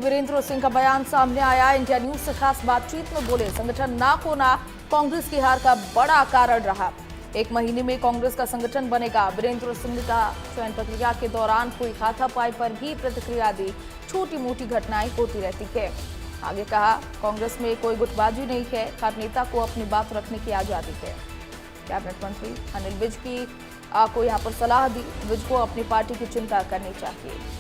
वीरेंद्र सिंह का बयान सामने आया। इंडिया न्यूज से खास बातचीत में बोले, संगठन ना होना कांग्रेस की हार का बड़ा कारण रहा। 1 महीने में कांग्रेस का संगठन बनेगा। वीरेंद्र सिंह का चयन प्रक्रिया के दौरान कोई हाथापाई पर भी प्रतिक्रिया दी। छोटी मोटी घटनाएं होती रहती है। आगे कहा, कांग्रेस में कोई गुटबाजी नहीं है, हर नेता को अपनी बात रखने की आजादी है। कैबिनेट मंत्री अनिल विज को यहाँ पर सलाह दी, विज को अपनी पार्टी की चिंता करनी चाहिए।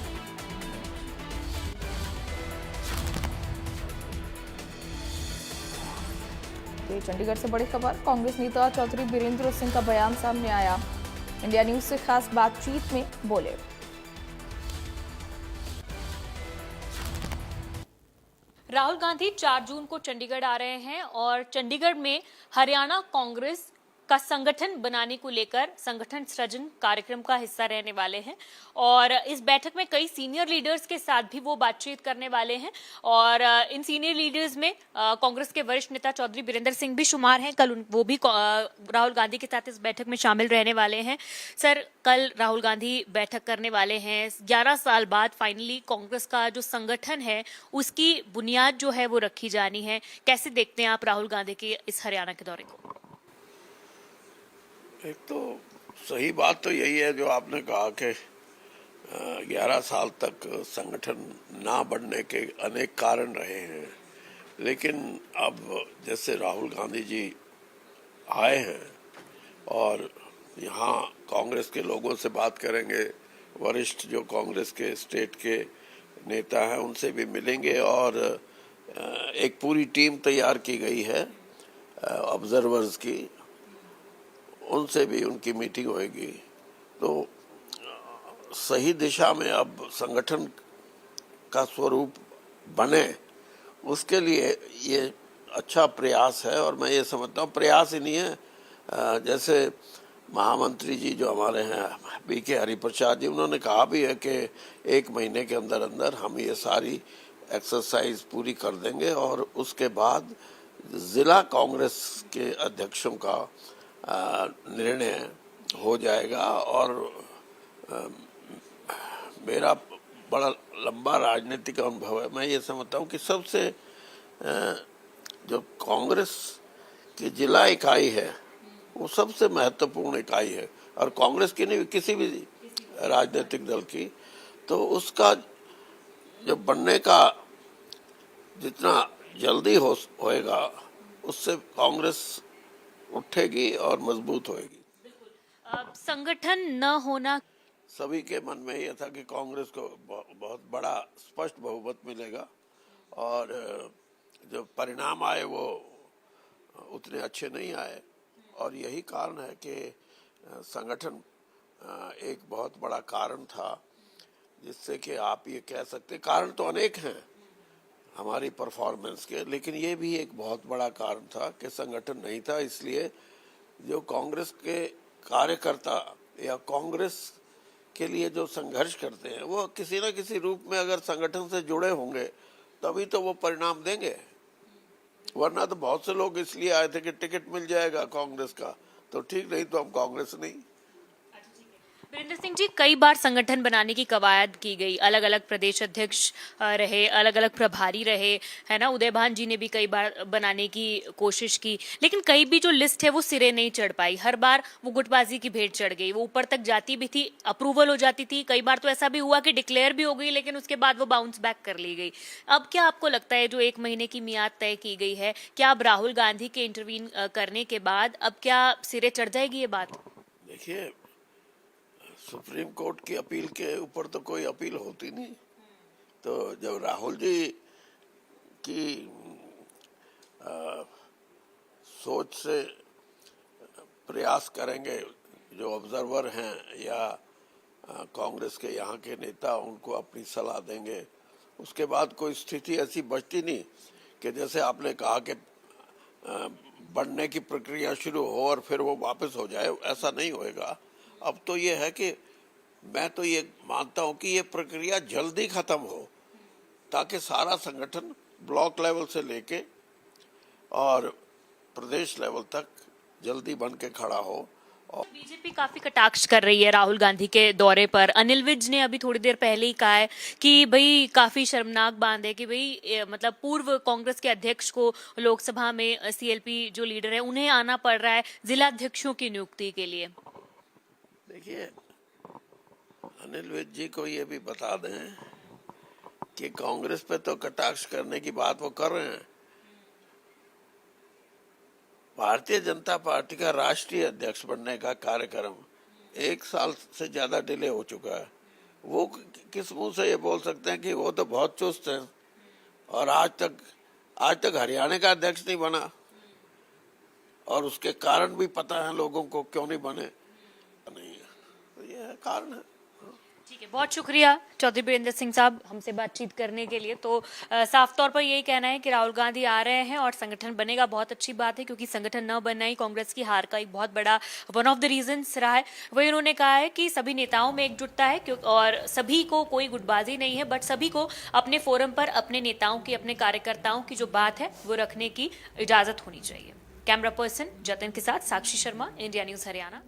चंडीगढ़ से बड़ी खबर, कांग्रेस नेता चौधरी वीरेंद्र सिंह का बयान सामने आया। इंडिया न्यूज से खास बातचीत में बोले, राहुल गांधी 4 जून को चंडीगढ़ आ रहे हैं और चंडीगढ़ में हरियाणा कांग्रेस का संगठन बनाने को लेकर संगठन सृजन कार्यक्रम का हिस्सा रहने वाले हैं और इस बैठक में कई सीनियर लीडर्स के साथ भी वो बातचीत करने वाले हैं और इन सीनियर लीडर्स में कांग्रेस के वरिष्ठ नेता चौधरी वीरेंद्र सिंह भी शुमार हैं। कल वो भी राहुल गांधी के साथ इस बैठक में शामिल रहने वाले हैं। सर, कल राहुल गांधी बैठक करने वाले हैं। 11 साल बाद फाइनली कांग्रेस का जो संगठन है उसकी बुनियाद जो है वो रखी जानी है। कैसे देखते हैं आप राहुल गांधी के इस हरियाणा के दौरे को? एक तो सही बात तो यही है जो आपने कहा कि 11 साल तक संगठन ना बढ़ने के अनेक कारण रहे हैं, लेकिन अब जैसे राहुल गांधी जी आए हैं और यहाँ कांग्रेस के लोगों से बात करेंगे, वरिष्ठ जो कांग्रेस के स्टेट के नेता हैं उनसे भी मिलेंगे और एक पूरी टीम तैयार की गई है ऑब्जर्वर्स की, उनसे भी उनकी मीटिंग होगी। तो सही दिशा में अब संगठन का स्वरूप बने, उसके लिए ये अच्छा प्रयास है और मैं ये समझता हूँ प्रयास ही नहीं है। जैसे महामंत्री जी जो हमारे हैं बीके हरिप्रसाद जी, उन्होंने कहा भी है कि 1 महीने के अंदर अंदर हम ये सारी एक्सरसाइज पूरी कर देंगे और उसके बाद जिला कांग्रेस के अध्यक्षों का निर्णय हो जाएगा। और मेरा बड़ा लंबा राजनीतिक अनुभव है, मैं ये समझता हूँ कि सबसे जो कांग्रेस की जिला इकाई है वो सबसे महत्वपूर्ण इकाई है और कांग्रेस की नहीं, किसी भी राजनीतिक दल की, तो उसका जो बनने का जितना जल्दी होएगा उससे कांग्रेस उठेगी और मजबूत होएगी। संगठन न होना, सभी के मन में यह था कि कांग्रेस को बहुत बड़ा स्पष्ट बहुमत मिलेगा और जो परिणाम आए वो उतने अच्छे नहीं आए और यही कारण है कि संगठन एक बहुत बड़ा कारण था जिससे कि आप ये कह सकते, कारण तो अनेक हैं हमारी परफॉर्मेंस के, लेकिन ये भी एक बहुत बड़ा कारण था कि संगठन नहीं था। इसलिए जो कांग्रेस के कार्यकर्ता या कांग्रेस के लिए जो संघर्ष करते हैं वो किसी न किसी रूप में अगर संगठन से जुड़े होंगे तभी तो वो परिणाम देंगे, वरना तो बहुत से लोग इसलिए आए थे कि टिकट मिल जाएगा कांग्रेस का तो ठीक, नहीं तो हम कांग्रेस नहीं। वीरेंद्र सिंह जी, कई बार संगठन बनाने की कवायद की गई, अलग अलग प्रदेश अध्यक्ष रहे, अलग अलग प्रभारी रहे, है ना। उदय भान जी ने भी कई बार बनाने की कोशिश की, लेकिन कई भी जो लिस्ट है वो सिरे नहीं चढ़ पाई। हर बार वो गुटबाजी की भेंट चढ़ गई, वो ऊपर तक जाती भी थी, अप्रूवल हो जाती थी, कई बार तो ऐसा भी हुआ कि डिक्लेयर भी हो गई लेकिन उसके बाद वो बाउंस बैक कर ली गई। अब क्या आपको लगता है जो 1 महीने की मियाद तय की गई है, क्या अब राहुल गांधी के इंटरवीन करने के बाद अब क्या सिरे चढ़ जाएगी ये बात? देखिए, सुप्रीम कोर्ट की अपील के ऊपर तो कोई अपील होती नहीं, तो जब राहुल जी की सोच से प्रयास करेंगे, जो ऑब्जर्वर हैं या कांग्रेस के यहाँ के नेता उनको अपनी सलाह देंगे, उसके बाद कोई स्थिति ऐसी बचती नहीं कि जैसे आपने कहा कि बढ़ने की प्रक्रिया शुरू हो और फिर वो वापस हो जाए, ऐसा नहीं होएगा। अब तो ये है कि मैं तो ये मानता हूँ कि ये प्रक्रिया जल्दी खत्म हो ताकि सारा संगठन ब्लॉक लेवल से लेके और प्रदेश लेवल तक जल्दी बन के खड़ा हो बीजेपी काफी कटाक्ष कर रही है राहुल गांधी के दौरे पर। अनिल विज ने अभी थोड़ी देर पहले ही कहा है कि भाई काफी शर्मनाक बात है कि भाई मतलब पूर्व कांग्रेस के अध्यक्ष को लोकसभा में सीएलपी जो लीडर है उन्हें आना पड़ रहा है जिला अध्यक्षों की नियुक्ति के लिए। देखिए, अनिल विज जी को ये भी बता दें कि कांग्रेस पे तो कटाक्ष करने की बात वो कर रहे हैं। भारतीय जनता पार्टी का राष्ट्रीय अध्यक्ष बनने का कार्यक्रम 1 साल से ज्यादा डिले हो चुका है। वो किस मुंह से ये बोल सकते हैं कि वो तो बहुत चुस्त हैं और आज तक हरियाणा का अध्यक्ष नहीं बना, और उसके कारण भी पता है लोगों को क्यों नहीं बने। नहीं, तो ये कारण है। ठीक है, बहुत शुक्रिया चौधरी बीरेंद्र सिंह साहब हमसे बातचीत करने के लिए। तो साफ तौर पर यही कहना है कि राहुल गांधी आ रहे हैं और संगठन बनेगा, बहुत अच्छी बात है, क्योंकि संगठन न बनना ही कांग्रेस की हार का एक बहुत बड़ा वन ऑफ द रीजंस रहा है। वही उन्होंने कहा है कि सभी नेताओं में एकजुटता है और सभी को कोई गुटबाजी नहीं है, बट सभी को अपने फोरम पर अपने नेताओं की, अपने कार्यकर्ताओं की जो बात है वो रखने की इजाजत होनी चाहिए। कैमरा पर्सन जतिन के साथ साक्षी शर्मा, इंडिया न्यूज हरियाणा।